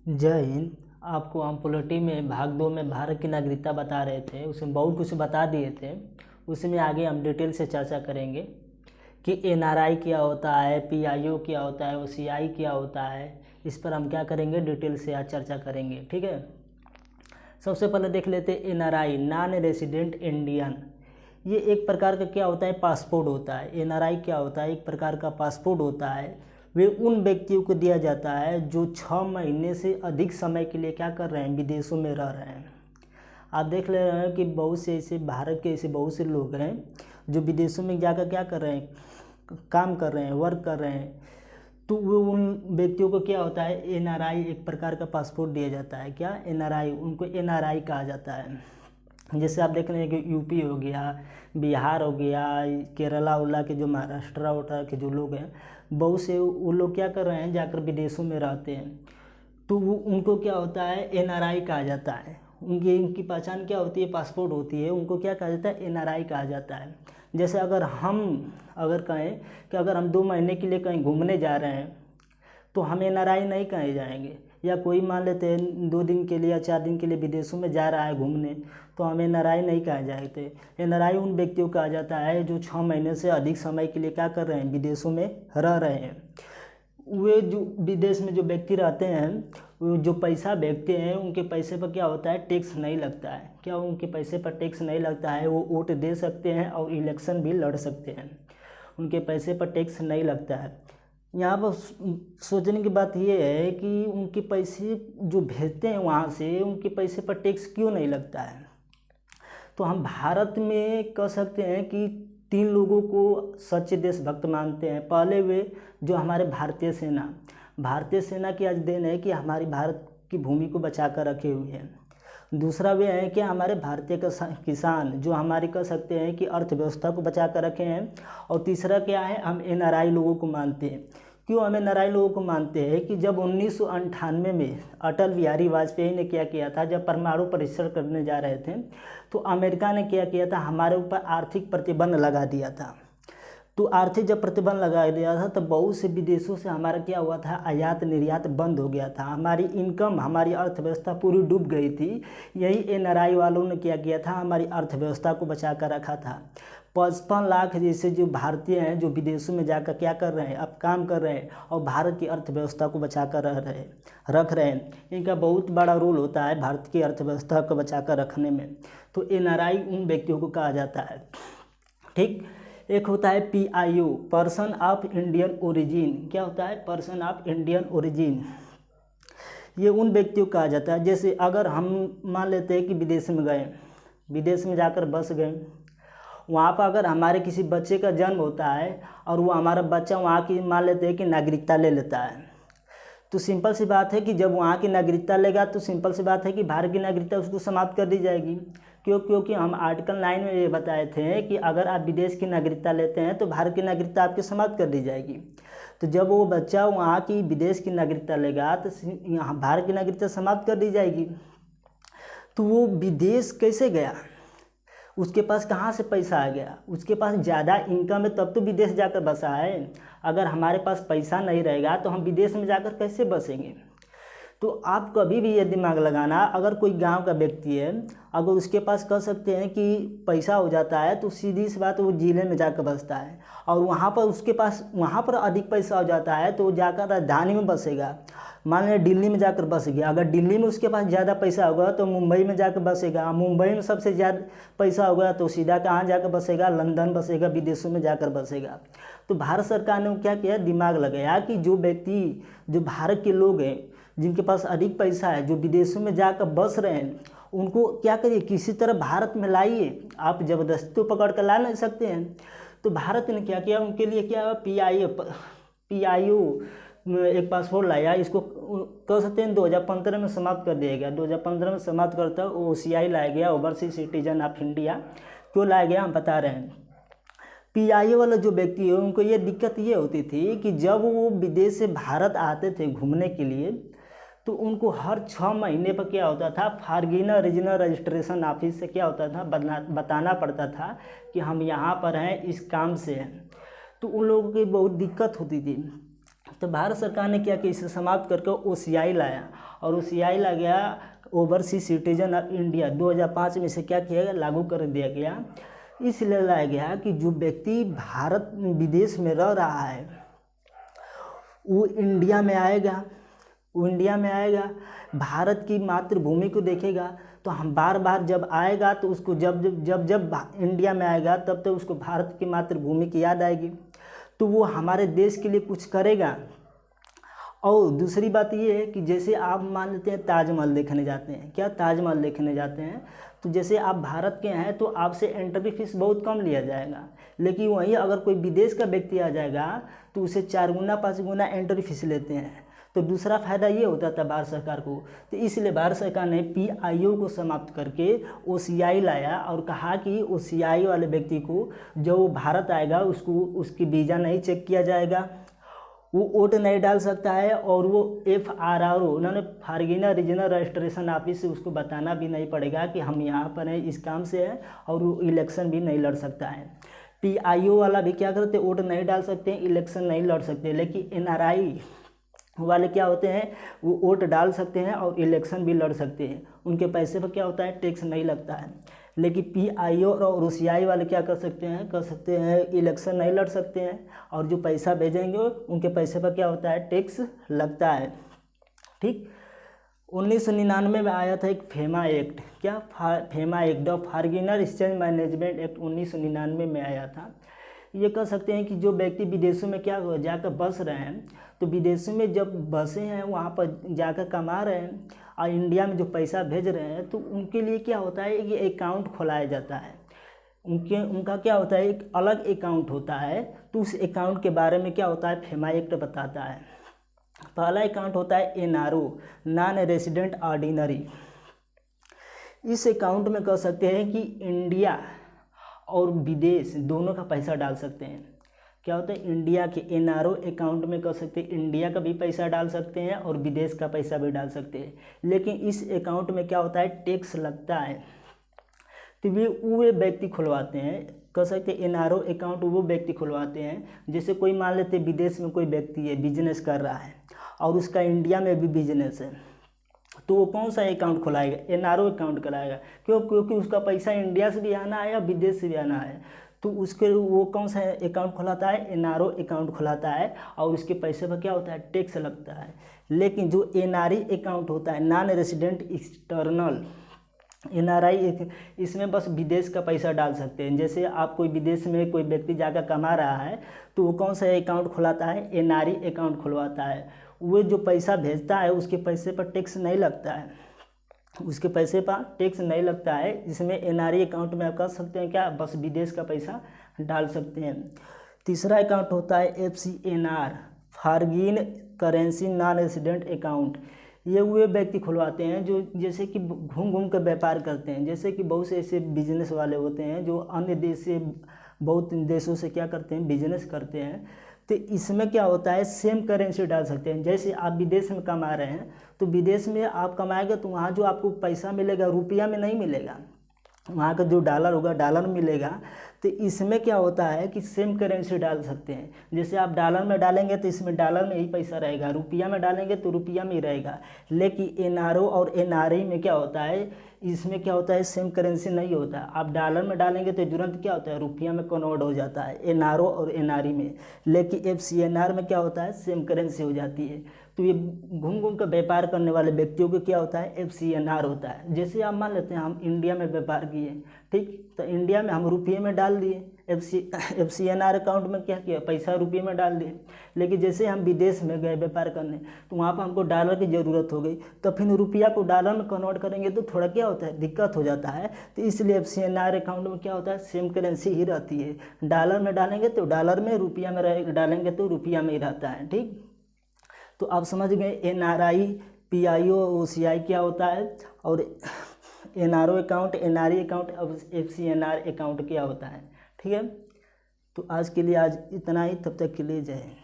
जय हिंद। आपको हम पॉलिटी में भाग 2 में भारत की नागरिकता बता रहे थे, उसमें बहुत कुछ बता दिए थे। उसमें आगे हम डिटेल से चर्चा करेंगे कि एनआरआई क्या होता है, पीआईओ क्या होता है, ओसीआई क्या होता है। इस पर हम क्या करेंगे, डिटेल से आज चर्चा करेंगे। ठीक है, सबसे पहले देख लेते हैं एनआरआई, नॉन रेसिडेंट इंडियन। ये एक प्रकार का क्या होता है, पासपोर्ट होता है। एनआरआई क्या होता है, एक प्रकार का पासपोर्ट होता है। वे उन व्यक्तियों को दिया जाता है जो 6 महीने से अधिक समय के लिए क्या कर रहे हैं, विदेशों में रह रहे हैं। आप देख ले रहे हैं कि बहुत से ऐसे भारत के ऐसे बहुत से लोग हैं जो विदेशों में जाकर क्या कर रहे हैं, काम कर रहे हैं, वर्क कर रहे हैं। तो वो उन व्यक्तियों को क्या होता है, एनआरआई एक प्रकार का पासपोर्ट दिया जाता है। क्या एनआरआई, उनको एनआरआई कहा जाता है। जैसे आप देख रहे हैं कि यूपी हो गया, बिहार हो गया, केरला उला के जो महाराष्ट्र उठा के जो लोग हैं, बहुत से वो लोग क्या कर रहे हैं, जाकर विदेशों में रहते हैं। तो वो उनको क्या होता है, एनआरआई कहा जाता है। उनकी पहचान क्या होती है, पासपोर्ट होती है, उनको क्या कहा जाता है, एनआरआई कहा जाता है। जैसे अगर कहें कि अगर हम 2 महीने के लिए कहीं घूमने जा रहे हैं तो हम एनआरआई नहीं कहे जाएंगे। या कोई मान लेते हैं 2 दिन के लिए या 4 दिन के लिए विदेशों में जा रहा है घूमने, तो हम एनआरआई नहीं कहे जाते। एनआरआई उन व्यक्तियों को कहा जाता है जो 6 महीने से अधिक समय के लिए क्या कर रहे हैं, विदेशों में रह रहे हैं। वे जो विदेश में जो व्यक्ति रहते हैं, वो जो पैसा भेजते हैं, उनके पैसे पर क्या होता है, टैक्स नहीं लगता है। क्या उनके पैसे पर टैक्स नहीं लगता है, वो वोट दे सकते हैं और इलेक्शन भी लड़ सकते हैं। उनके पैसे पर टैक्स नहीं लगता है। यहाँ पर सोचने की बात यह है कि उनके पैसे जो भेजते हैं वहाँ से, उनके पैसे पर टैक्स क्यों नहीं लगता है। तो हम भारत में कह सकते हैं कि 3 लोगों को सच्चे देशभक्त मानते हैं। पहले वे जो हमारे भारतीय सेना की आज देन है कि हमारी भारत की भूमि को बचा कर रखे हुए हैं। दूसरा वे है कि हमारे भारतीय किसान जो हमारी कह सकते हैं कि अर्थव्यवस्था को बचा कर रखे हैं। और तीसरा क्या है, हम एनआरआई लोगों को मानते हैं। क्यों हम एनआरआई लोगों को मानते हैं कि जब 1998 में अटल बिहारी वाजपेयी ने क्या किया था, जब परमाणु परीक्षण करने जा रहे थे, तो अमेरिका ने क्या किया था, हमारे ऊपर आर्थिक प्रतिबंध लगा दिया था। तो आर्थिक जब प्रतिबंध लगा दिया था तब बहुत से विदेशों से हमारा क्या हुआ था, आयात निर्यात बंद हो गया था। हमारी इनकम, हमारी अर्थव्यवस्था पूरी डूब गई थी। यही एनआरआई वालों ने क्या किया था, हमारी अर्थव्यवस्था को बचा कर रखा था। 55 लाख जैसे जो भारतीय हैं जो विदेशों में जाकर क्या कर रहे हैं, अब काम कर रहे हैं और भारत की अर्थव्यवस्था को बचा कर रख रहे हैं। इनका बहुत बड़ा रोल होता है भारत की अर्थव्यवस्था को बचा कर रखने में। तो एनआरआई उन व्यक्तियों को कहा जाता है। ठीक, एक होता है PIO, person of Indian origin. क्या होता है, पर्सन ऑफ इंडियन ओरिजिन। ये उन व्यक्तियों को कहा जाता है, जैसे अगर हम मान लेते हैं कि विदेश में गए, विदेश में जाकर बस गए, वहाँ पर अगर हमारे किसी बच्चे का जन्म होता है और वो हमारा बच्चा वहाँ की मान लेते हैं कि नागरिकता ले लेता है, तो सिंपल सी बात है कि जब वहाँ की नागरिकता लेगा तो सिंपल सी बात है कि भारत की नागरिकता उसको समाप्त कर दी जाएगी। क्योंकि हम आर्टिकल 9 में ये बताए थे कि अगर आप विदेश की नागरिकता लेते हैं तो भारत की नागरिकता आपकी समाप्त कर दी जाएगी। तो जब वो बच्चा वहाँ की विदेश की नागरिकता लेगा तो यहाँ भारत की नागरिकता समाप्त कर दी जाएगी। तो वो विदेश कैसे गया, उसके पास कहाँ से पैसा आ गया, उसके पास ज़्यादा इनकम है तब तो विदेश जाकर बसा है। अगर हमारे पास पैसा नहीं रहेगा तो हम विदेश में जाकर कैसे बसेंगे। तो आप कभी भी ये दिमाग लगाना, अगर कोई गांव का व्यक्ति है, अगर उसके पास कह सकते हैं कि पैसा हो जाता है तो सीधी सी बात वो जिले में जाकर बसता है। और वहाँ पर उसके पास वहाँ पर अधिक पैसा हो जाता है तो वो जाकर राजधानी में बसेगा। मान लें दिल्ली में जाकर बस गया, अगर दिल्ली में उसके पास ज़्यादा पैसा होगा तो मुंबई में जाकर बसेगा। मुंबई में सबसे ज़्यादा पैसा होगा तो सीधा कहाँ जाकर बसेगा, लंदन बसेगा, विदेशों में जाकर बसेगा। तो भारत सरकार ने क्या किया, दिमाग लगाया कि जो व्यक्ति, जो भारत के लोग हैं जिनके पास अधिक पैसा है, जो विदेशों में जाकर बस रहे हैं, उनको क्या करिए, किसी तरह भारत में लाइए। आप ज़बरदस्ती तो पकड़ कर ला नहीं सकते हैं। तो भारत ने क्या किया, उनके लिए क्या पीआईओ एक पासपोर्ट लाया। इसको कह सकते हैं 2015 में समाप्त कर दिया गया। 2015 में समाप्त करता ओसीआई लाया गया, ओवरसीज सिटीजन ऑफ इंडिया। क्यों लाया गया हम बता रहे हैं। पीआईओ वाला जो व्यक्ति है उनको ये दिक्कत ये होती थी कि जब वो विदेश से भारत आते थे घूमने के लिए तो उनको हर 6 महीने पर क्या होता था, फारगीना रीजनल रजिस्ट्रेशन ऑफिस से क्या होता था, बताना पड़ता था कि हम यहाँ पर हैं, इस काम से हैं। तो उन लोगों की बहुत दिक्कत होती थी। तो भारत सरकार ने क्या किया, इसे समाप्त करके OCI लाया, और OCI ला गया ओवरसीज सिटीजन ऑफ इंडिया। 2005 में से क्या किया गया, लागू कर दिया गया। इसलिए लाया गया कि जो व्यक्ति भारत विदेश में रह रहा है वो इंडिया में आएगा, भारत की मातृभूमि को देखेगा। तो हम बार बार जब आएगा तो उसको जब जब जब इंडिया में आएगा तब तो उसको भारत की मातृभूमि की याद आएगी, तो वो हमारे देश के लिए कुछ करेगा। और दूसरी बात ये है कि जैसे आप मान लेते हैं ताजमहल देखने जाते हैं, क्या ताजमहल देखने जाते हैं, तो जैसे आप भारत के हैं तो आपसे एंट्री फीस बहुत कम लिया जाएगा, लेकिन वहीं अगर कोई विदेश का व्यक्ति आ जाएगा तो उसे 4 गुना 5 गुना एंट्री फीस लेते हैं। तो दूसरा फ़ायदा ये होता था भारत सरकार को। तो इसलिए भारत सरकार ने PIO को समाप्त करके OCI लाया और कहा कि OCI वाले व्यक्ति को जो भारत आएगा उसको उसकी वीज़ा नहीं चेक किया जाएगा, वो वोट नहीं डाल सकता है, और वो FRRO उन्होंने फारगिना रीजनल रजिस्ट्रेशन ऑफिस से उसको बताना भी नहीं पड़ेगा कि हम यहाँ पर हैं, इस काम से हैं, और वो इलेक्शन भी नहीं लड़ सकता है। PIO वाला भी क्या करते, वोट नहीं डाल सकते हैं, इलेक्शन नहीं लड़ सकते, लेकिन NRI वाले क्या होते हैं, वो वोट डाल सकते हैं और इलेक्शन भी लड़ सकते हैं। उनके पैसे पर क्या होता है, टैक्स नहीं लगता है। लेकिन PIO और OCI वाले क्या कर सकते हैं, इलेक्शन नहीं लड़ सकते हैं, और जो पैसा भेजेंगे उनके पैसे पर क्या होता है, टैक्स लगता है। ठीक, 1999 में आया था एक फेमा एक्ट, क्या FEMA act, the foreigner exchange management act 1999 में आया था। ये कह सकते हैं कि जो व्यक्ति विदेशों में क्या जाकर बस रहे हैं, तो विदेशों में जब बसे हैं वहाँ पर जाकर कमा रहे हैं और इंडिया में जो पैसा भेज रहे हैं, तो उनके लिए क्या होता है कि अकाउंट खोलाया जाता है। उनका क्या होता है, एक अलग अकाउंट होता है। तो उस अकाउंट के बारे में क्या होता है, फेमा एक्ट बताता है। पहला अकाउंट होता है NRO, नॉन रेजिडेंट ऑर्डिनरी। इस अकाउंट में कह सकते हैं कि इंडिया और विदेश दोनों का पैसा डाल सकते हैं। क्या होता है, इंडिया के NRO अकाउंट में कर सकते हैं, इंडिया का भी पैसा डाल सकते हैं और विदेश का पैसा भी डाल सकते हैं। लेकिन इस अकाउंट में क्या होता है, टैक्स लगता है। तो वो व्यक्ति खुलवाते हैं, कह सकते हैं NRO अकाउंट वो व्यक्ति खुलवाते हैं। जैसे कोई मान लेते विदेश में कोई व्यक्ति है, बिजनेस कर रहा है और उसका इंडिया में भी बिजनेस है, तो वो कौन सा अकाउंट खुलाएगा, NRO अकाउंट खुलाएगा। क्योंकि उसका पैसा इंडिया से भी आना है या विदेश से भी आना है, तो उसके वो कौन सा अकाउंट खुलाता है, NRO अकाउंट खुलाता है, और उसके पैसे पर क्या होता है, टैक्स लगता है। लेकिन जो NRI अकाउंट होता है, नॉन रेजिडेंट एक्सटर्नल NRI, इसमें बस विदेश का पैसा डाल सकते हैं। जैसे आप कोई विदेश में कोई व्यक्ति जाकर कमा रहा है, तो वो कौन सा अकाउंट खुलाता है, NRI अकाउंट खुलवाता है। वो जो पैसा भेजता है उसके पैसे पर टैक्स नहीं लगता है, उसके पैसे पर टैक्स नहीं लगता है। इसमें NRI अकाउंट में आप कर सकते हैं क्या, बस विदेश का पैसा डाल सकते हैं। तीसरा अकाउंट होता है FCNR, foreign currency non resident account. ये वे व्यक्ति खुलवाते हैं जो जैसे कि घूम घूम कर व्यापार करते हैं। जैसे कि बहुत से ऐसे बिजनेस वाले होते हैं जो अन्य देश से, बहुत देशों से क्या करते हैं, बिजनेस करते हैं। तो इसमें क्या होता है, सेम करेंसी डाल सकते हैं। जैसे आप विदेश में कमा रहे हैं, तो विदेश में आप कमाएंगे तो वहाँ जो आपको पैसा मिलेगा रुपया में नहीं मिलेगा, वहाँ का जो डॉलर होगा डॉलर मिलेगा। तो इसमें क्या होता है कि सेम करेंसी डाल सकते हैं। जैसे आप डॉलर में डालेंगे तो इसमें डॉलर में ही पैसा रहेगा, रुपया में डालेंगे तो रुपया में ही रहेगा। लेकिन NRO और NRI में क्या होता है, इसमें क्या होता है, सेम करेंसी नहीं होता। आप डॉलर में डालेंगे तो तुरंत क्या होता है, रुपया में कन्वर्ट हो जाता है NRO और NRI में। लेकिन FCNR में क्या होता है, सेम करेंसी हो जाती है। तो ये घूम घूम कर व्यापार करने वाले व्यक्तियों को क्या होता है, FCNR होता है। जैसे आप मान लेते हैं हम इंडिया में व्यापार किए, ठीक, तो इंडिया में हम रुपये में डाल दिए, FCNR अकाउंट में क्या किया, पैसा रुपये में डाल दिए। लेकिन जैसे हम विदेश में गए व्यापार करने, तो वहाँ पर हमको डॉलर की ज़रूरत हो गई, तो फिर रुपया को डॉलर में कन्वर्ट करेंगे तो थोड़ा क्या होता है, दिक्कत हो जाता है। तो इसलिए FCNR अकाउंट में क्या होता है, सेम करेंसी ही रहती है। डॉलर में डालेंगे तो डॉलर में, रुपया में डालेंगे तो रुपया में ही रहता है। ठीक, तो आप समझ गए NRI, PIO, OCI क्या होता है, और NRO account, NRI account, FCNR account क्या होता है। ठीक है, तो आज के लिए इतना ही, तब तक के लिए जय हिंद।